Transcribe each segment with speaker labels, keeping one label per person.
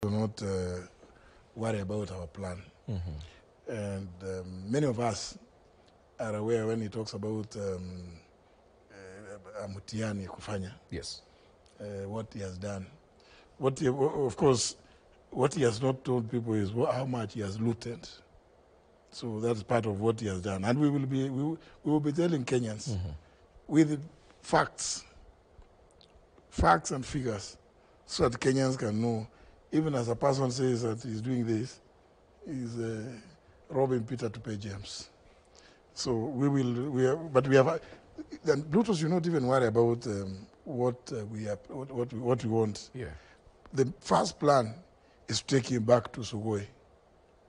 Speaker 1: do not worry about our plan. And many of us are aware when he talks about Muturi kufanya.
Speaker 2: Yes.
Speaker 1: What he has done. Of course, what he has not told people is how much he has looted. So that's part of what he has done. And we will be telling Kenyans with facts and figures, so that Kenyans can know, even as a person says that he's doing this, he's robbing Peter to pay James. So but we have, then Bluetooth should not even worry about what we want.
Speaker 2: Yeah.
Speaker 1: The first plan is to take him back to Sugoi,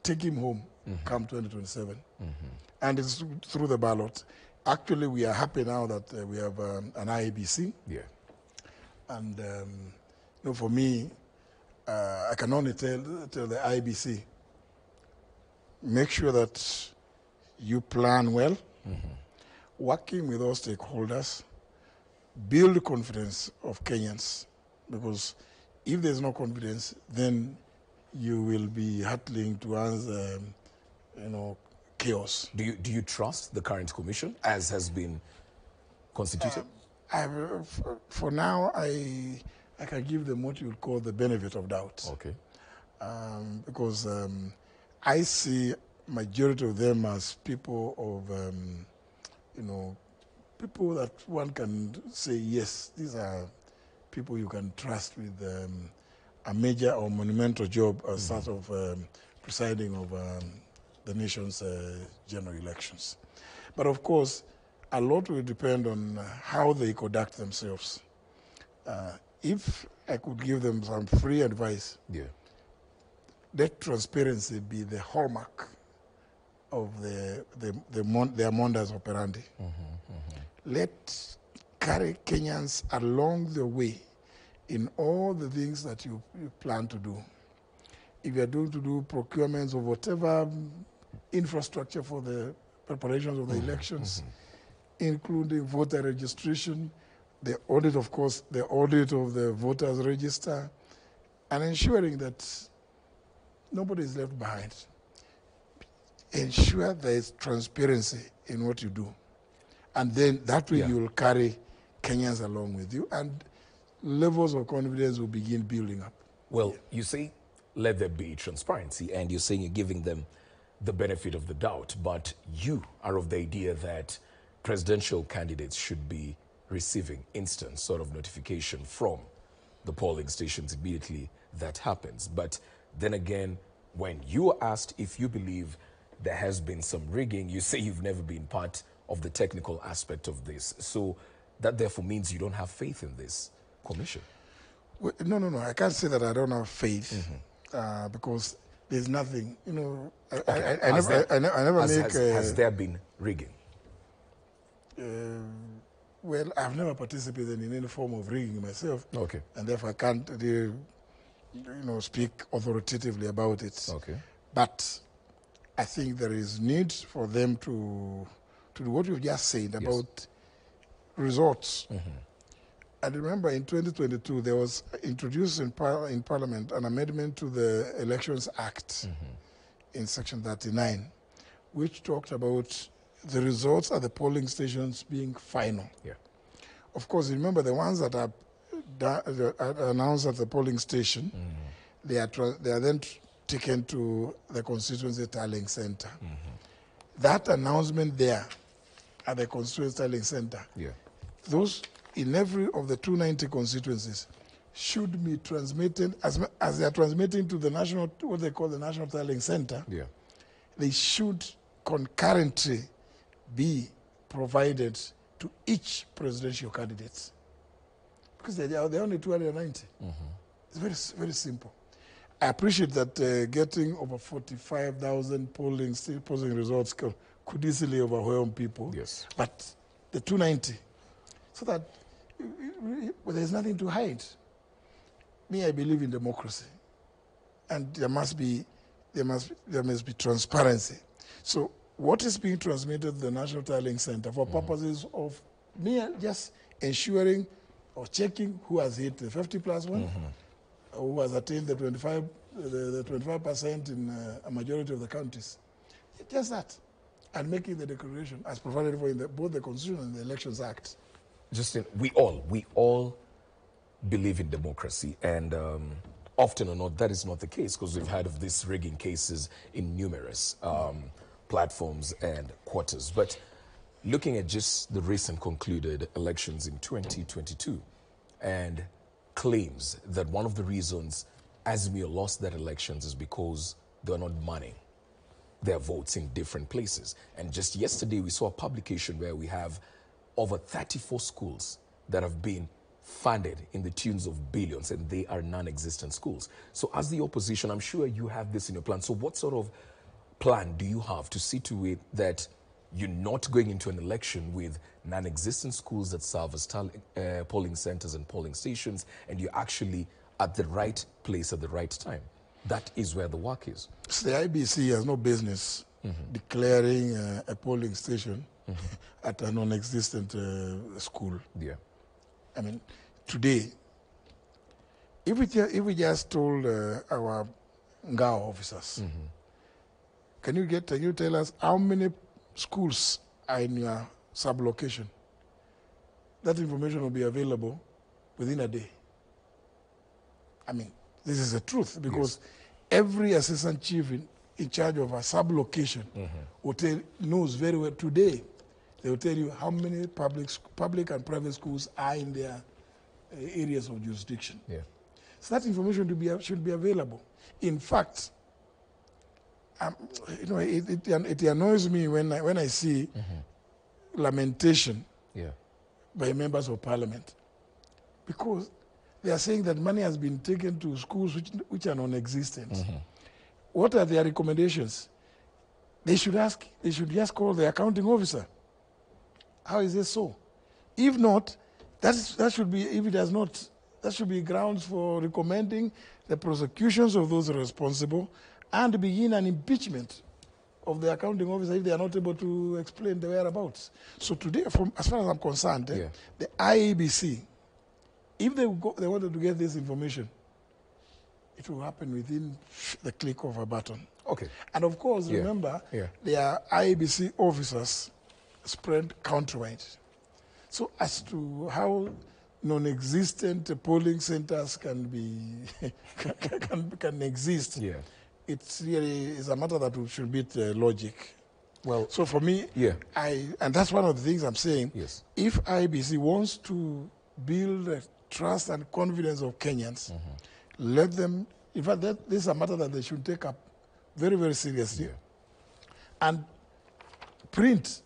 Speaker 1: take him home, come 2027. And it's through the ballot. Actually, we are happy now that we have an IEBC.
Speaker 2: Yeah.
Speaker 1: And for me, I can only tell the IEBC, make sure that you plan well, working with all stakeholders, build confidence of Kenyans, because if there's no confidence, then you will be hurtling towards, chaos.
Speaker 2: Do you trust the current commission as has been constituted?
Speaker 1: For now, I can give them what you would call the benefit of doubt.
Speaker 2: Okay.
Speaker 1: Because I see majority of them as people of, people that one can say, yes, these are people you can trust with a major or monumental job as sort of presiding over the nation's general elections. But of course, a lot will depend on how they conduct themselves. If I could give them some free advice, let transparency be the hallmark of their modus operandi. Let carry Kenyans along the way in all the things that you plan to do. If you are going to do procurements of whatever infrastructure for the preparations of the elections, including voter registration, the audit, of course, the audit of the voters register, and ensuring that nobody is left behind. Ensure there is transparency in what you do. And then that way you will carry Kenyans along with you, and levels of confidence will begin building up.
Speaker 2: Well, you say let there be transparency, and you're saying you're giving them the benefit of the doubt, but you are of the idea that presidential candidates should be receiving instant sort of notification from the polling stations immediately that happens. But then again, when you are asked if you believe there has been some rigging, you say you've never been part of the technical aspect of this. So that therefore means you don't have faith in this commission.
Speaker 1: Well, no. I can't say that I don't have faith because there's nothing, I never make...
Speaker 2: Has there been rigging?
Speaker 1: Well, I've never participated in any form of rigging myself.
Speaker 2: Okay.
Speaker 1: And therefore I can't really, speak authoritatively about it.
Speaker 2: Okay.
Speaker 1: But I think there is need for them to do what you've just said about results. And remember, in 2022, there was introduced in Parliament an amendment to the Elections Act in Section 39, which talked about the results at the polling stations being final.
Speaker 2: Yeah.
Speaker 1: Of course, remember the ones that are announced at the polling station, they are then taken to the constituency tallying center. That announcement there at the constituency tallying center, those in every of the 290 constituencies should be transmitted as they are transmitting to the national, what they call the national tallying center. They should concurrently be provided to each presidential candidate, because they are only 290. It's very, very simple. I appreciate that getting over 45,000 polling results could easily overwhelm people. But the 290, so that there's nothing to hide. Me, I believe in democracy, and there must be transparency. So what is being transmitted to the National Tallying Center for purposes of me just ensuring or checking who has hit the 50+ one, who has attained the 25 the 25% in a majority of the counties. Just that. And making the declaration as provided for in both the Constitution and the Elections Act.
Speaker 2: Justin, we all believe in democracy, and often or not, that is not the case, because we've heard of these rigging cases in numerous platforms and quarters. But looking at just the recent concluded elections in 2022, and claims that one of the reasons Azimio lost that elections is because they were not manning their votes in different places. And just yesterday, we saw a publication where we have over 34 schools that have been funded in the tunes of billions, and they are non-existent schools. So as the opposition, I'm sure you have this in your plan. So what sort of plan do you have to see to it that you're not going into an election with non-existent schools that serve as polling centers and polling stations, and you're actually at the right place at the right time? That is where the work is.
Speaker 1: So the IBC has no business declaring a polling station at a non-existent school.
Speaker 2: Yeah.
Speaker 1: I mean, today, if we just told our Ngao officers, can you tell us how many schools are in your sub-location? That information will be available within a day. I mean, this is the truth, because every assistant chief in charge of a sub-location knows very well today. They will tell you how many public and private schools are in their areas of jurisdiction.
Speaker 2: Yeah.
Speaker 1: So that information should be available. In fact, it annoys me when I see lamentation by members of parliament, because they are saying that money has been taken to schools which are non-existent. What are their recommendations? They should just call the accounting officer. How is this so? If not, that should be, if it does not, that should be grounds for recommending the prosecutions of those responsible and begin an impeachment of the accounting officer if they are not able to explain the whereabouts. So today, as far as I'm concerned, the IEBC, if they wanted to get this information, it will happen within the click of a button.
Speaker 2: Okay.
Speaker 1: And of course, remember, there are IEBC officers spread countrywide. So as to how non-existent polling centers can be can exist, it's really is a matter that should beat logic. Well, so for me, and that's one of the things I'm saying.
Speaker 2: Yes.
Speaker 1: If IBC wants to build the trust and confidence of Kenyans, let them. In fact, this is a matter that they should take up very, very seriously, and print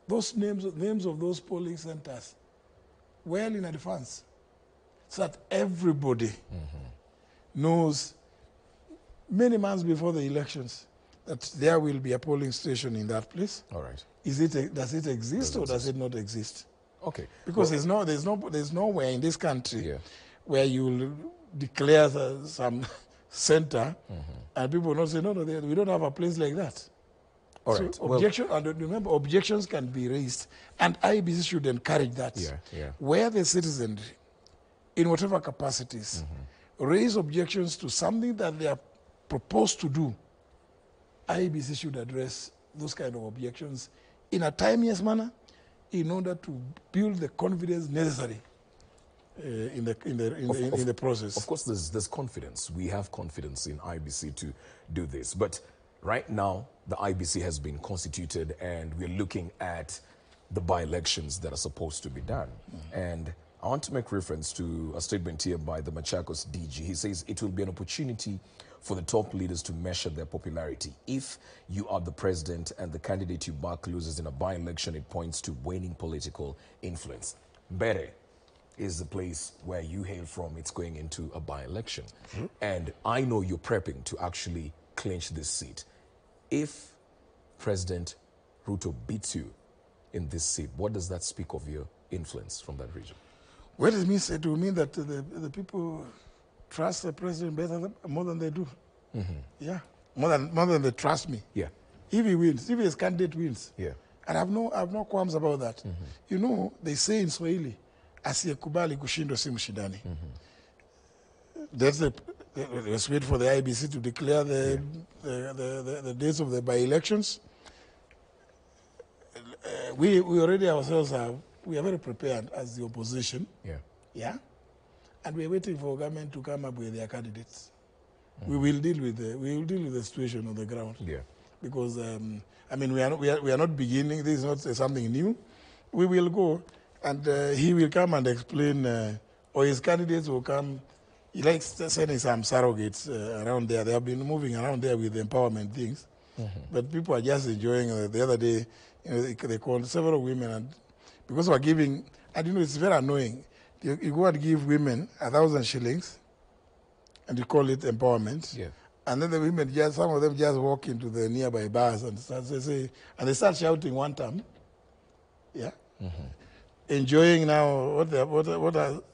Speaker 1: those names of those polling centers well in advance, so that everybody knows many months before the elections that there will be a polling station in that place.
Speaker 2: All right.
Speaker 1: Does it exist or does it not exist?
Speaker 2: Okay.
Speaker 1: Because there's nowhere in this country where you will declare some center and people will not say, no, we don't have a place like that.
Speaker 2: All right.
Speaker 1: So and remember, objections can be raised, and IBC should encourage that. Where the citizenry, in whatever capacities, raise objections to something that they are proposed to do, IBC should address those kind of objections in a timeous manner in order to build the confidence necessary in the process.
Speaker 2: Of course, there's confidence. We have confidence in IBC to do this. But right now, the IBC has been constituted, and we're looking at the by-elections that are supposed to be done. And I want to make reference to a statement here by the Machakos DG. He says it will be an opportunity for the top leaders to measure their popularity. If you are the president and the candidate you back loses in a by-election, it points to waning political influence. Bere is the place where you hail from. It's going into a by-election. And I know you're prepping to actually clinch this seat. If President Ruto beats you in this seat, what does that speak of your influence from that region?
Speaker 1: What it means, it will mean that the people trust the president more than they do. Yeah, more than they trust me.
Speaker 2: Yeah.
Speaker 1: If he wins, if his candidate wins.
Speaker 2: Yeah.
Speaker 1: And I have no qualms about that. You know, they say in Swahili, asiyekubali kushindwa si mshindani. That's let's wait for the IBC to declare the dates of the by-elections. We already ourselves we are very prepared as the opposition. Yeah. And we are waiting for government to come up with their candidates. We will deal with the situation on the ground.
Speaker 2: Yeah.
Speaker 1: Because I mean, we are not beginning. This is not something new. We will go, and he will come and explain, or his candidates will come. He likes sending some surrogates around there. They have been moving around there with the empowerment things, but people are just enjoying. The other day, they called several women, and because we're giving, and it's very annoying. You go and give women 1,000 shillings, and you call it empowerment.
Speaker 2: Yeah.
Speaker 1: And then the women some of them just walk into the nearby bars and they start shouting one time. Yeah. Enjoying now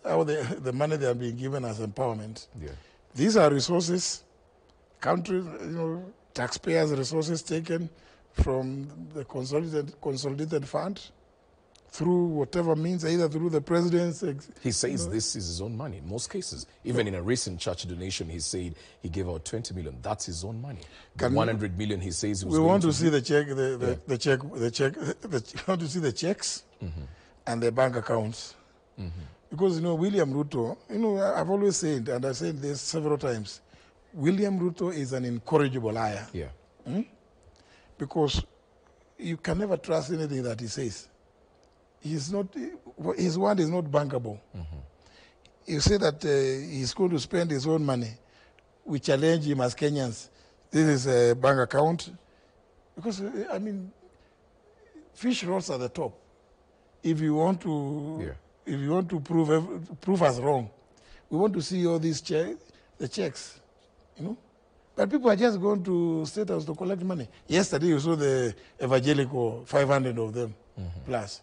Speaker 1: how the money they are being given as empowerment.
Speaker 2: Yeah.
Speaker 1: These are resources, country, taxpayers' resources taken from the consolidated fund through whatever means, either through the president's...
Speaker 2: He says this is his own money in most cases. Even in a recent church donation, he said he gave out 20 million. That's his own money. 100 million, he says he was
Speaker 1: we want to see the check, we want to see the checks and the bank accounts. Because, William Ruto, I've always said, and I've said this several times, William Ruto is an incorrigible liar.
Speaker 2: Yeah.
Speaker 1: Because you can never trust anything that he says. His word is not bankable. You say that he's going to spend his own money. We challenge him as Kenyans. This is a bank account. Because, fish rolls at the top. If you want to prove us wrong, we want to see all these the checks, But people are just going to State House to collect money. Yesterday you saw the evangelical, 500 of them plus.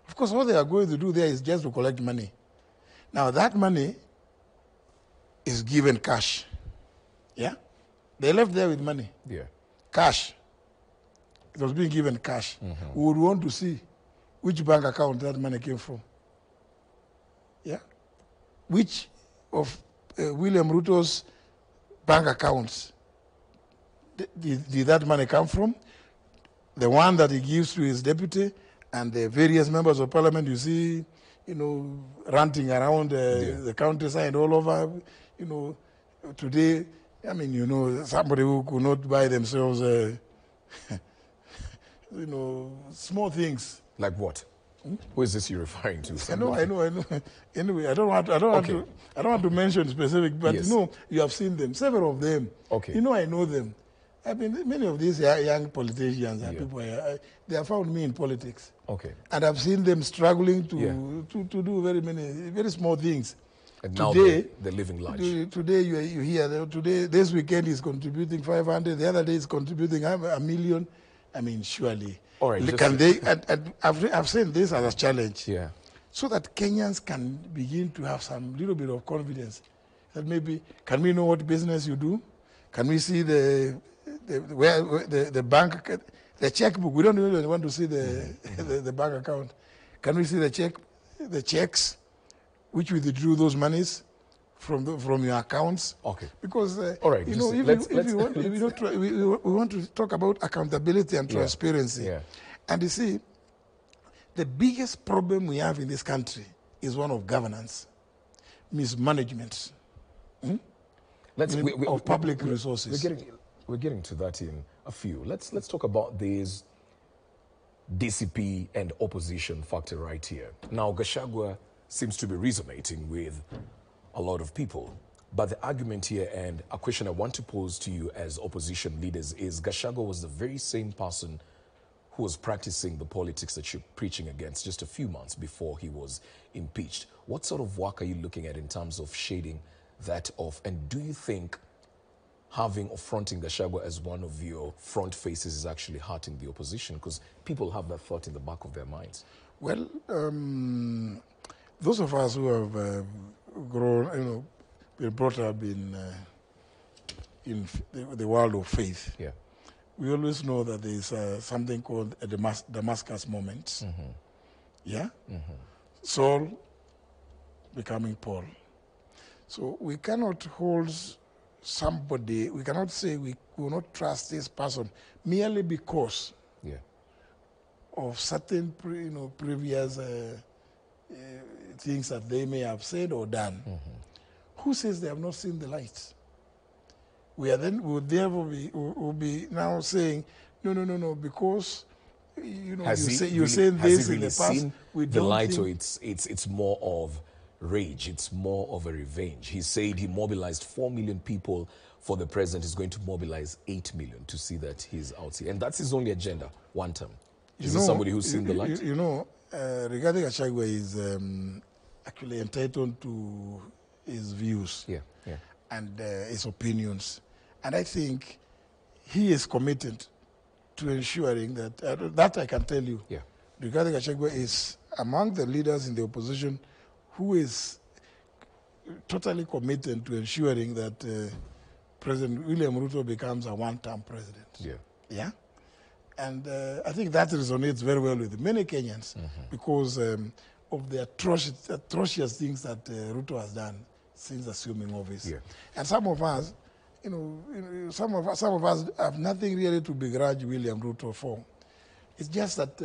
Speaker 1: Of course, all they are going to do there is just to collect money. Now, that money is given cash. Yeah? They left there with money.
Speaker 2: Yeah.
Speaker 1: Cash. It was being given cash. We would want to see which bank account that money came from. Yeah? Which of William Ruto's bank accounts did that money come from? The one that he gives to his deputy and the various members of parliament, you see, ranting around the countryside all over, today, somebody who could not buy themselves, small things.
Speaker 2: Like what? Who is this you're referring to?
Speaker 1: I know. Anyway, I don't want to mention specific, but
Speaker 2: Yes.
Speaker 1: You have seen them, several of them.
Speaker 2: Okay.
Speaker 1: I know them. I mean, many of these young politicians and people, they have found me in politics.
Speaker 2: Okay.
Speaker 1: And I've seen them struggling to do very small things.
Speaker 2: And now they're living large.
Speaker 1: Today you hear, this weekend he's contributing 500, the other day he's contributing $1 million. I mean, surely.
Speaker 2: All right,
Speaker 1: Can they, and I've seen this as a challenge.
Speaker 2: Yeah.
Speaker 1: So that Kenyans can begin to have some little bit of confidence. That maybe, can we know what business you do? Can we see the bank, the checkbook? We don't even want to see the bank account. Can we see the checks which we withdrew those monies from your accounts?
Speaker 2: Okay.
Speaker 1: Because
Speaker 2: all right,
Speaker 1: we want to talk about accountability and transparency.
Speaker 2: Yeah.
Speaker 1: And you see, the biggest problem we have in this country is one of governance, mismanagement of public resources.
Speaker 2: We're getting to that in a few. Let's talk about this DCP and opposition factor right here. Now, Gachagua seems to be resonating with a lot of people. But the argument here, and a question I want to pose to you as opposition leaders, is Gachagua was the very same person who was practicing the politics that you're preaching against just a few months before he was impeached. What sort of work are you looking at in terms of shading that off? And do you think having or fronting Gachagua as one of your front faces is actually hurting the opposition? Because people have that thought in the back of their minds.
Speaker 1: Well, those of us who have grown, been brought up in the world of faith, we always know that there is something called a Damascus moment. Yeah? Saul becoming Paul. So we cannot hold somebody, we cannot say we will not trust this person merely because of certain previous things that they may have said or done. Who says they have not seen the light? We are then would therefore be now saying no, because you're saying this in the past. We
Speaker 2: the
Speaker 1: don't
Speaker 2: light,
Speaker 1: think
Speaker 2: or it's more of rage. It's more of a revenge. He said he mobilized 4 million people. For the president, is going to mobilize 8 million to see that he's out here, and that's his only agenda. One term. Is this somebody who's seen the light?
Speaker 1: Rigathi Gachagua is actually entitled to his views and his opinions. And I think he is committed to ensuring that, that I can tell you, Rigathi Gachagua is among the leaders in the opposition who is totally committed to ensuring that President William Ruto becomes a one-term president. Yeah? And I think that resonates very well with many Kenyans because of the atrocious things that Ruto has done since assuming office. And some of us, some of us have nothing really to begrudge William Ruto for. It's just that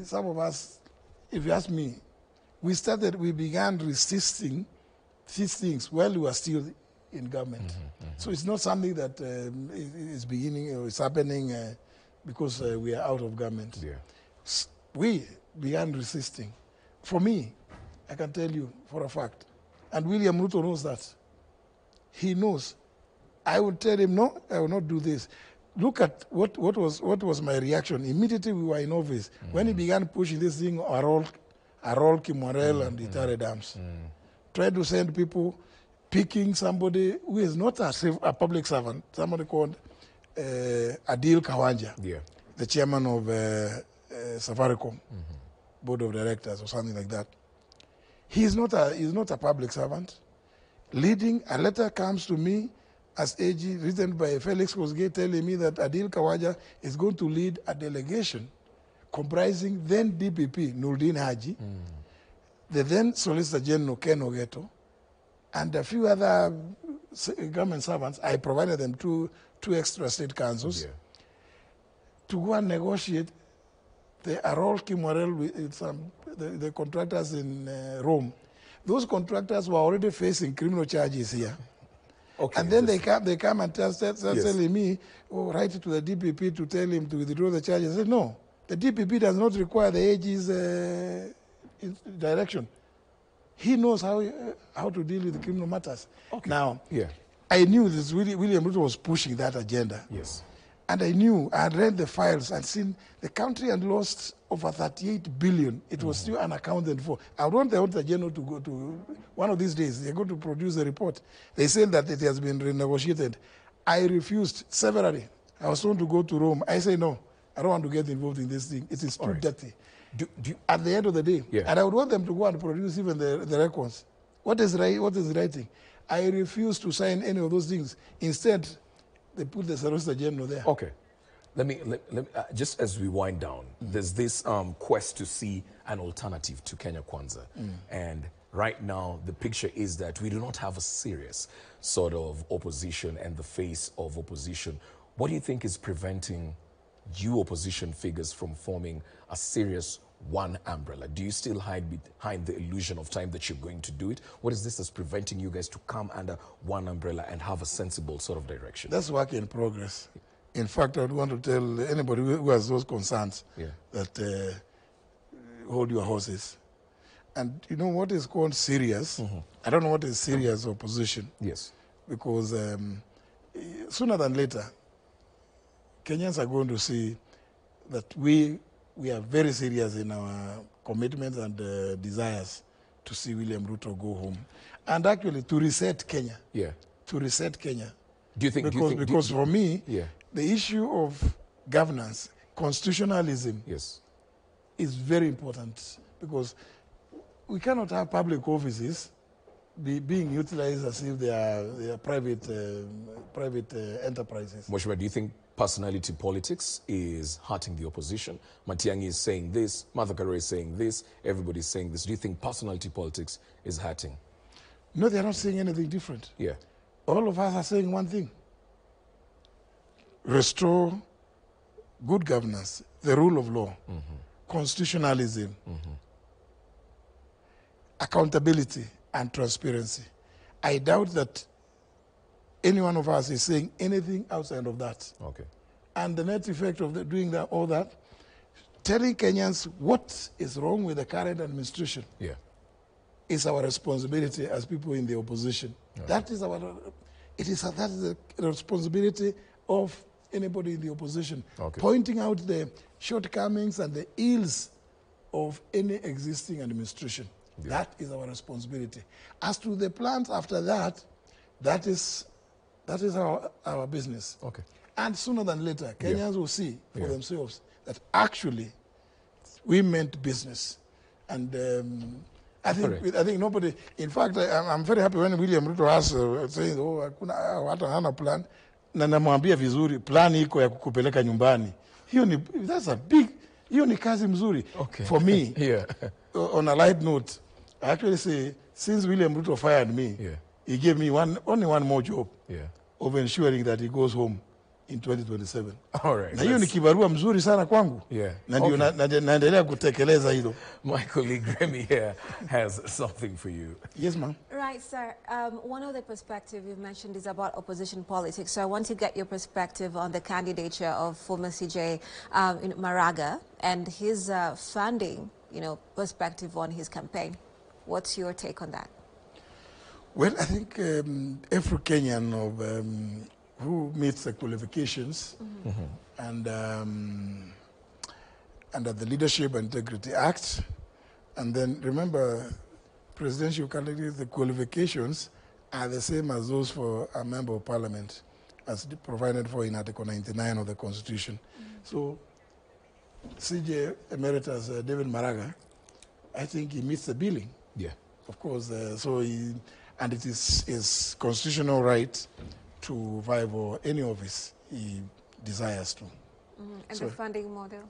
Speaker 1: some of us, if you ask me, we began resisting these things while we were still in government. So it's not something that is beginning or is happening because we are out of government. We began resisting. For me, I can tell you for a fact, and William Ruto knows that. He knows. I would tell him, no, I will not do this. Look at what was my reaction. Immediately we were in office. When he began pushing this thing, Arol Kimwarel and the Itare Dams, tried to send people, picking somebody who is not a public servant, somebody called Adil Kawanja, the chairman of Safaricom, board of directors or something like that. He's not a public servant. Leading, a letter comes to me as AG, written by Felix Kosgei, telling me that Adil Kawanja is going to lead a delegation comprising then DPP Nurdin Haji, the then Solicitor General Ken Ogeto, and a few other government servants. I provided them two extra state councils to go and negotiate the Arol Kimwarel with the contractors in Rome. Those contractors were already facing criminal charges here. And then they come and telling me, write it to the DPP to tell him to withdraw the charges. I said, no, the DPP does not require the AG's direction. He knows how to deal with the criminal matters. Now, I knew this William Ruto was pushing that agenda. And I knew, I had read the files and seen the country had lost over 38 billion. It was still unaccounted for. I want the Auditor General to go to, one of these days, they're going to produce a report. They said that it has been renegotiated. I refused severally. I was told to go to Rome. I say, no, I don't want to get involved in this thing. It is too dirty. At the end of the day, and I would want them to go and produce even the records. What is writing? I refuse to sign any of those things. Instead, they put the Solicitor General there.
Speaker 2: Let me just as we wind down, there's this quest to see an alternative to Kenya Kwanza. And right now, the picture is that we do not have a serious sort of opposition and the face of opposition. What do you think is preventing you opposition figures from forming a serious one umbrella? Do you still hide behind the illusion of time that you're going to do it? What is this that's preventing you guys to come under one umbrella and have a sensible sort of direction?
Speaker 1: That's work in progress. In fact, I would want to tell anybody who has those concerns that hold your horses. And you know what is called serious? I don't know what is serious opposition. Because sooner than later, Kenyans are going to see that we are very serious in our commitments and desires to see William Ruto go home. And actually to reset Kenya. To reset Kenya.
Speaker 2: Do you think...
Speaker 1: Because for me, the issue of governance, constitutionalism is very important. Because we cannot have public offices being utilized as if they are private enterprises.
Speaker 2: Mheshimiwa, do you think personality politics is hurting the opposition? Matiang'i is saying this, Martha Karua is saying this, everybody's saying this. Do you think personality politics is hurting?
Speaker 1: No, they're not saying anything different. all of us are saying one thing: restore good governance, the rule of law, constitutionalism, accountability, and transparency. I doubt that any one of us is saying anything outside of that.
Speaker 2: Okay.
Speaker 1: And the net effect of doing that, all that, telling Kenyans what is wrong with the current administration,
Speaker 2: Yeah.
Speaker 1: is our responsibility as people in the opposition.
Speaker 2: Okay.
Speaker 1: That is the responsibility of anybody in the opposition.
Speaker 2: Okay.
Speaker 1: Pointing out the shortcomings and the ills of any existing administration.
Speaker 2: Yeah.
Speaker 1: That is our responsibility. As to the plans after that, that is our business.
Speaker 2: Okay.
Speaker 1: And sooner than later, Kenyans will see for
Speaker 2: Yeah.
Speaker 1: themselves that actually we meant business. And I think nobody, in fact, I'm very happy when William Ruto was saying, oh, hakuna hata hana plan. Na namwambia vizuri, plan iko ya kukupeleka nyumbani. That's a big, hiyo ni kazi mzuri.
Speaker 2: Okay.
Speaker 1: For me,
Speaker 2: Yeah.
Speaker 1: On a light note, I actually say, since William Ruto fired me,
Speaker 2: Yeah.
Speaker 1: he gave me only one more job
Speaker 2: Yeah.
Speaker 1: of ensuring that he goes home in 2027.
Speaker 2: All right.
Speaker 1: Na hiyo ni kibarua mzuri sana kwangu.
Speaker 2: Yeah.
Speaker 1: Na ndio naendelea kutekeleza hilo.
Speaker 2: My colleague Remy here has something for you.
Speaker 1: Yes, ma'am.
Speaker 3: Right, sir. One of the perspectives you've mentioned is about opposition politics. So I want to get your perspective on the candidature of former CJ Maraga and his funding, perspective on his campaign. What's your take on that?
Speaker 1: Well, I think every Kenyan who meets the qualifications and under the Leadership and Integrity Act, and then remember, presidential candidates, the qualifications are the same as those for a member of parliament, as provided for in Article 99 of the Constitution. So, CJ Emeritus David Maraga, I think he meets the billing.
Speaker 2: Yeah.
Speaker 1: Of course, and it is his constitutional right to vie for any office he desires to.
Speaker 3: And the funding model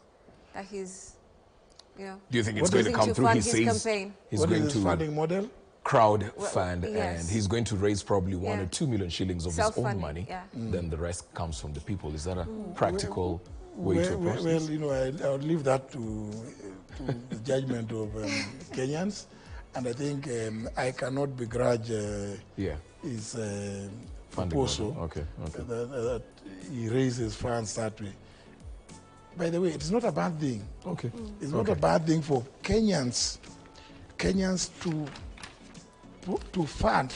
Speaker 3: that he's,
Speaker 2: Do you think it's
Speaker 1: What
Speaker 2: going to
Speaker 3: using
Speaker 2: come
Speaker 3: to
Speaker 2: through?
Speaker 3: fund
Speaker 2: He
Speaker 3: his
Speaker 2: says
Speaker 3: campaign.
Speaker 2: he's
Speaker 1: What
Speaker 2: going
Speaker 1: is his
Speaker 2: to
Speaker 1: funding model?
Speaker 2: crowd fund,
Speaker 3: yes.
Speaker 2: and he's going to raise probably 1 or 2 million shillings of his own
Speaker 3: Self-funding,
Speaker 2: money.
Speaker 3: yeah.
Speaker 2: Then the rest comes from the people. Is that a practical way to approach
Speaker 1: Well,
Speaker 2: this?
Speaker 1: I'll leave that to the judgment of Kenyans, and I think I cannot begrudge
Speaker 2: Yeah.
Speaker 1: his
Speaker 2: Funding
Speaker 1: proposal
Speaker 2: model. Okay. Okay.
Speaker 1: that he raises funds that way. By the way, it's not a bad thing.
Speaker 2: Okay.
Speaker 1: It's not a bad thing for Kenyans to fund.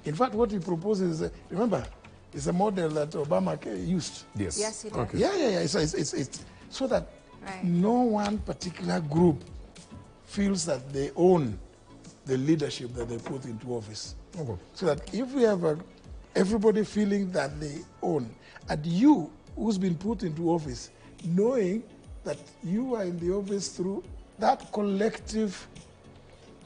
Speaker 1: In fact, what he proposes is, remember, it's a model that Obama used.
Speaker 2: Yes.
Speaker 3: Yes, he does.
Speaker 2: Okay.
Speaker 1: Yeah. It's so that
Speaker 3: Right.
Speaker 1: no one particular group feels that they own the leadership that they put into office.
Speaker 2: Okay.
Speaker 1: So that if we have everybody feeling that they own, and you who's been put into office, knowing that you are in the office through that collective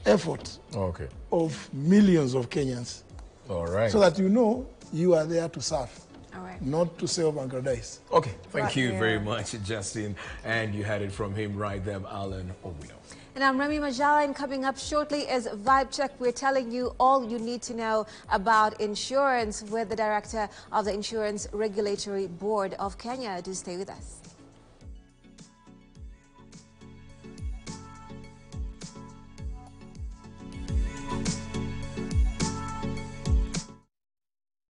Speaker 1: effort
Speaker 2: Okay.
Speaker 1: of millions of Kenyans,
Speaker 2: All right.
Speaker 1: so that you know you are there to serve,
Speaker 3: All right.
Speaker 1: not to self-aggrandize.
Speaker 2: Okay, thank
Speaker 3: Right,
Speaker 2: you very
Speaker 3: yeah.
Speaker 2: much, Justin. And you had it from him right there, Alan Owino.
Speaker 3: And I'm Remy Majala, and coming up shortly is Vibe Check. We're telling you all you need to know about insurance with the director of the Insurance Regulatory Board of Kenya. Do stay with us.